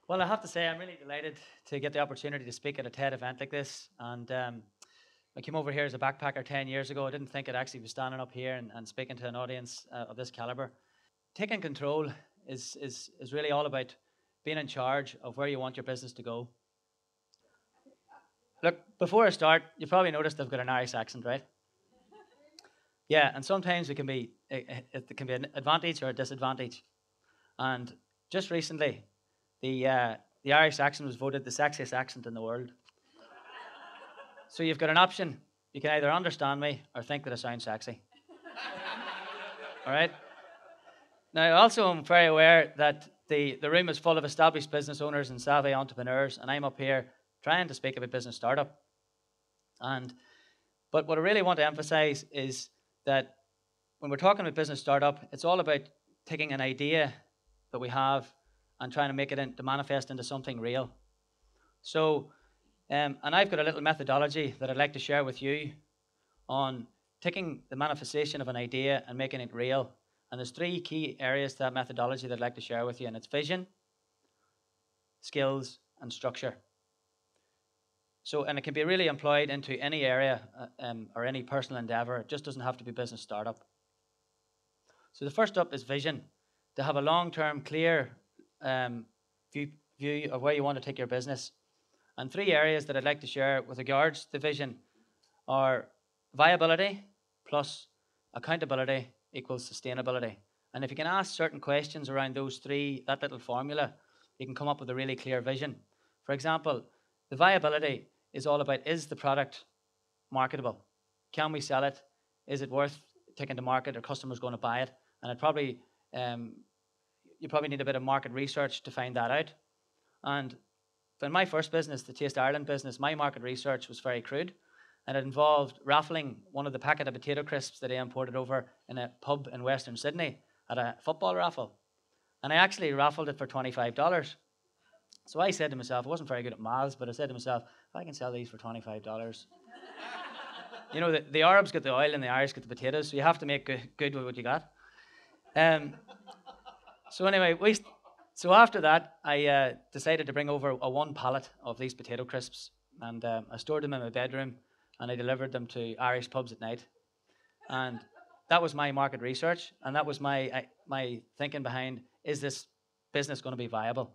Well, I have to say, I'm really delighted to get the opportunity to speak at a TED event like this. And I came over here as a backpacker 10 years ago. I didn't think I'd actually be standing up here and speaking to an audience of this caliber. Taking control is really all about being in charge of where you want your business to go. Look, before I start, you probably noticed I've got an Irish accent, right? Yeah, and sometimes it can be an advantage or a disadvantage. And just recently, the Irish accent was voted the sexiest accent in the world. So you've got an option. You can either understand me or think that I sound sexy. All right? Now, also, I'm very aware that the room is full of established business owners and savvy entrepreneurs, and I'm up here trying to speak of a business startup. But what I really want to emphasize is that when we're talking about business startup, it's all about taking an idea that we have and trying to make it to manifest into something real. So, and I've got a little methodology that I'd like to share with you on taking the manifestation of an idea and making it real. And there's three key areas to that methodology that I'd like to share with you, and it's vision, skills, and structure. So, and it can be really employed into any area or any personal endeavor. It just doesn't have to be business startup. So the first up is vision. To have a long-term, clear view of where you want to take your business. And three areas that I'd like to share with regards to vision are viability plus accountability equals sustainability. And if you can ask certain questions around those three, that little formula, you can come up with a really clear vision. For example, the viability is all about, is the product marketable? Can we sell it? Is it worth taking to market? Are customers going to buy it? And you probably need a bit of market research to find that out. And in my first business, the Taste Ireland business, my market research was very crude. And it involved raffling one of the packet of potato crisps that I imported over in a pub in Western Sydney at a football raffle. And I actually raffled it for $25. So I said to myself, I wasn't very good at maths, but I said to myself, if I can sell these for $25. You know, the Arabs get the oil and the Irish get the potatoes, so you have to make good with what you got. So anyway, so after that, I decided to bring over one pallet of these potato crisps, and I stored them in my bedroom, and I delivered them to Irish pubs at night. And that was my market research, and that was my thinking behind, is this business going to be viable?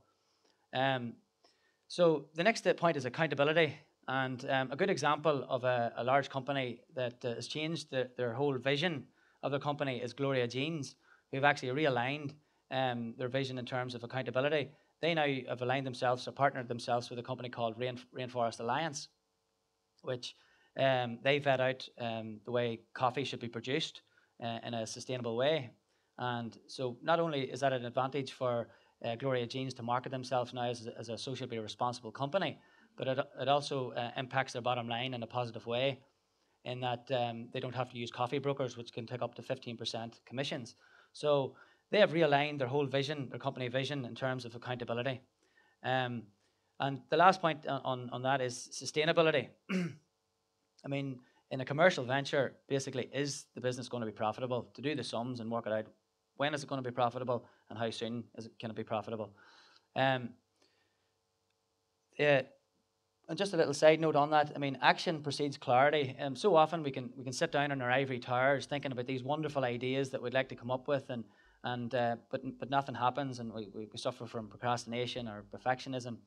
So the next point is accountability. And a good example of a large company that has changed their whole vision of the company is Gloria Jeans, who've actually realigned their vision in terms of accountability. They now have aligned themselves or partnered themselves with a company called Rainforest Alliance, which they vet out the way coffee should be produced in a sustainable way. And so not only is that an advantage for Gloria Jeans to market themselves now as a socially responsible company, but it also impacts their bottom line in a positive way, in that they don't have to use coffee brokers, which can take up to 15% commissions. So they have realigned their whole vision, their company vision, in terms of accountability. And the last point on that is sustainability. I mean, in a commercial venture, basically, is the business going to be profitable? To do the sums and work it out, when is it going to be profitable and how soon can it be profitable? Yeah. And just a little side note on that, I mean, action precedes clarity. So often we can sit down in our ivory towers thinking about these wonderful ideas that we'd like to come up with, but nothing happens, and we suffer from procrastination or perfectionism,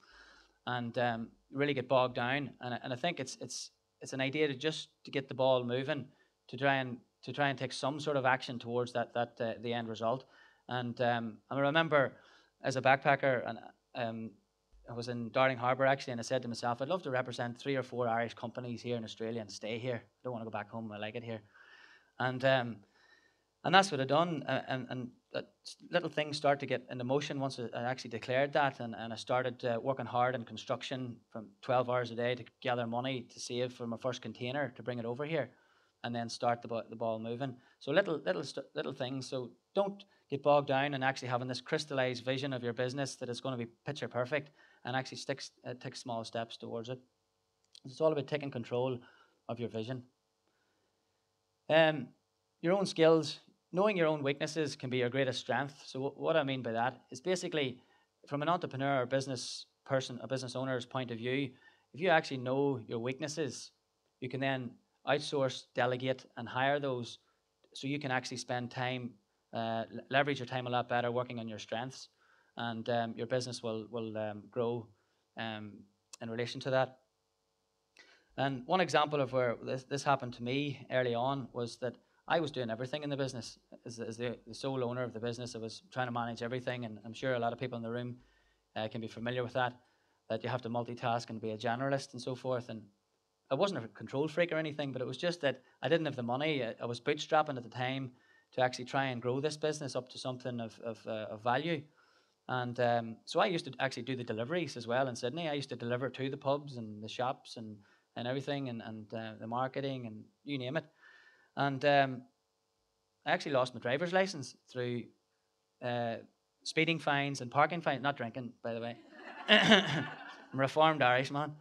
and really get bogged down. And I think it's an idea to get the ball moving, to try and take some sort of action towards the end result. And I remember as a backpacker, and I was in DarlingHarbour actually, and I said to myself, I'd love to represent 3 or 4 Irish companies here in Australia and stay here. I don't want to go back home. I like it here. And that's what I've done. And little things start to get into motion once I actually declared that. And I started working hard in construction from 12 hours a day to gather money to save for my first container to bring it over here, and then start the ball moving. So little things. So don't get bogged down in actually having this crystallized vision of your business that is going to be picture perfect, and actually take small steps towards it. It's all about taking control of your vision. Your own skills, knowing your own weaknesses can be your greatest strength. So what I mean by that is basically from an entrepreneur or business person, a business owner's point of view, if you actually know your weaknesses, you can then outsource, delegate, and hire those, so you can actually spend time, leverage your time a lot better working on your strengths, and your business will grow in relation to that. And one example of where this happened to me early on was that I was doing everything in the business. As the sole owner of the business, I was trying to manage everything, and I'm sure a lot of people in the room can be familiar with that you have to multitask and be a generalist and so forth. And I wasn't a control freak or anything, but it was just that I didn't have the money. I was bootstrapping at the time to actually try and grow this business up to something of value. And so I used to actually do the deliveries as well in Sydney. I used to deliver to the pubs and the shops and everything, and the marketing and you name it. And I actually lost my driver's license through speeding fines and parking fines. Not drinking, by the way. I'm a reformed Irishman.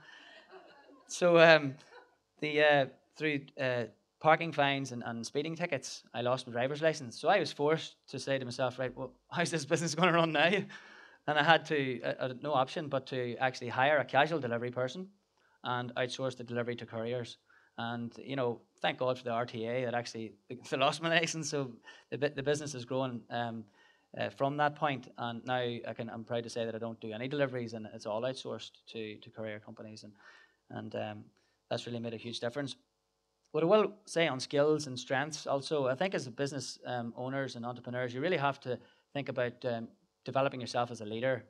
So the through parking fines and speeding tickets, I lost my driver's license. So I was forced to say to myself, right, well, how's this business going to run now? And I had no option but to actually hire a casual delivery person and outsource the delivery to couriers. And, thank God for the RTA that actually they lost my license. So the business is growing from that point. And now I'm proud to say that I don't do any deliveries, and it's all outsourced to courier companies. And that's really made a huge difference. What I will say on skills and strengths also, I think as a business owners and entrepreneurs, you really have to think about developing yourself as a leader,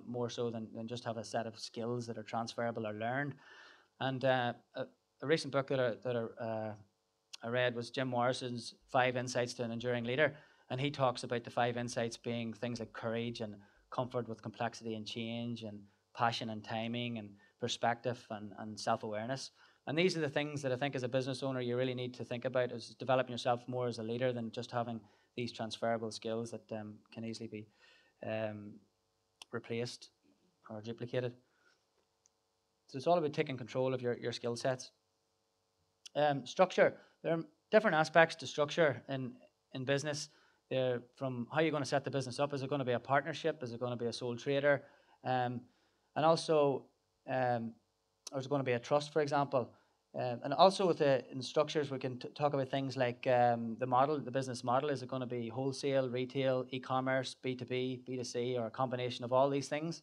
more so than just have a set of skills that are transferable or learned. And a recent book that I read was Jim Morrison's 5 Insights to an Enduring Leader. And he talks about the 5 insights being things like courage and comfort with complexity and change, and passion and timing, and perspective and self-awareness. And these are the things that I think as a business owner you really need to think about, is developing yourself more as a leader than just having these transferable skills that can easily be replaced or duplicated. So it's all about taking control of your skill sets. Structure. There are different aspects to structure in business. From how you're going to set the business up. Is it going to be a partnership? Is it going to be a sole trader? And also, or is it going to be a trust, for example? And also in structures, we can talk about things like the business model. Is it going to be wholesale, retail, e-commerce, B2B, B2C, or a combination of all these things?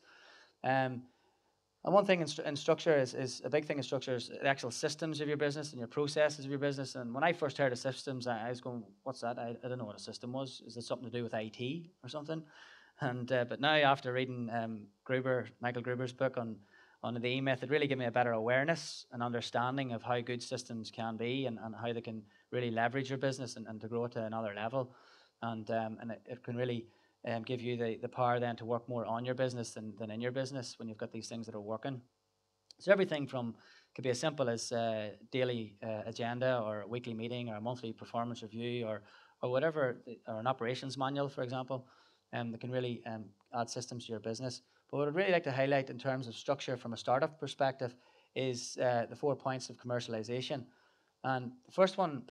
And one thing in structure is a big thing in structure is the actual systems of your business and your processes of your business. And when I first heard of systems, I was going, what's that? I didn't know what a system was. Is it something to do with IT or something? And but now after reading Michael Gruber's book on the E-Myth, it really gave me a better awareness and understanding of how good systems can be, and how they can really leverage your business and to grow it to another level. And it can really give you the power then to work more on your business than in your business when you've got these things that are working. So everything from could be as simple as daily agenda, or a weekly meeting, or a monthly performance review, or whatever, or an operations manual, for example, that can really add systems to your business. But what I'd really like to highlight in terms of structure from a startup perspective is the 4 points of commercialization. And the first one